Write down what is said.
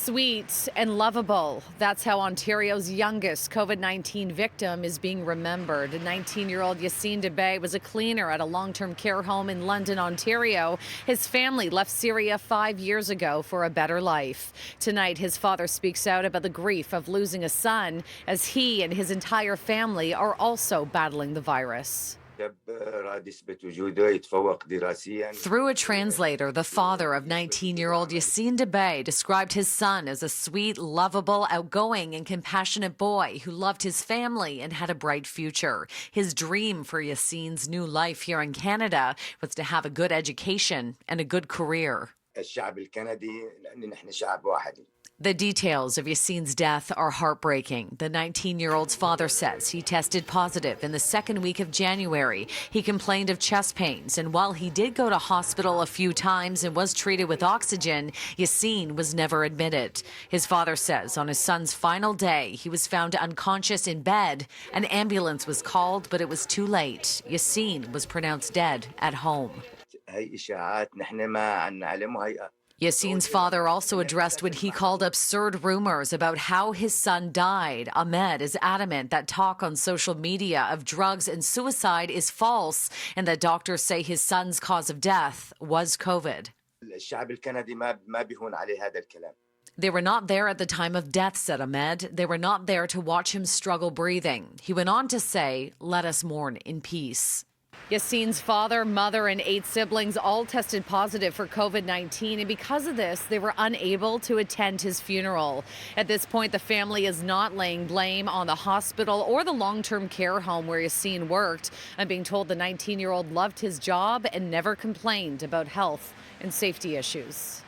Sweet and lovable. That's how Ontario's youngest COVID-19 victim is being remembered. 19-year-old Yassin Dabeh was a cleaner at a long-term care home in London, Ontario. His family left Syria 5 years ago for a better life. Tonight, his father speaks out about the grief of losing a son as he and his entire family are also battling the virus. Through a translator, the father of 19-year-old Yassin Dabeh described his son as a sweet, lovable, outgoing, and compassionate boy who loved his family and had a bright future. His dream for Yassin's new life here in Canada was to have a good education and a good career. The details of Yassin's death are heartbreaking. The 19-year-old's father says he tested positive in the second week of January. He complained of chest pains, and while he did go to hospital a few times and was treated with oxygen, Yassin was never admitted. His father says on his son's final day, he was found unconscious in bed. An ambulance was called, but it was too late. Yassin was pronounced dead at home. Yassin's father also addressed what he called absurd rumors about how his son died. Ahmed is adamant that talk on social media of drugs and suicide is false and that doctors say his son's cause of death was COVID. They were not there at the time of death, said Ahmed. They were not there to watch him struggle breathing. He went on to say, "Let us mourn in peace." Yassin's father, mother, and 8 siblings all tested positive for COVID-19, and because of this, they were unable to attend his funeral. At this point, the family is not laying blame on the hospital or the long-term care home where Yassin worked. I'm being told the 19-year-old loved his job and never complained about health and safety issues.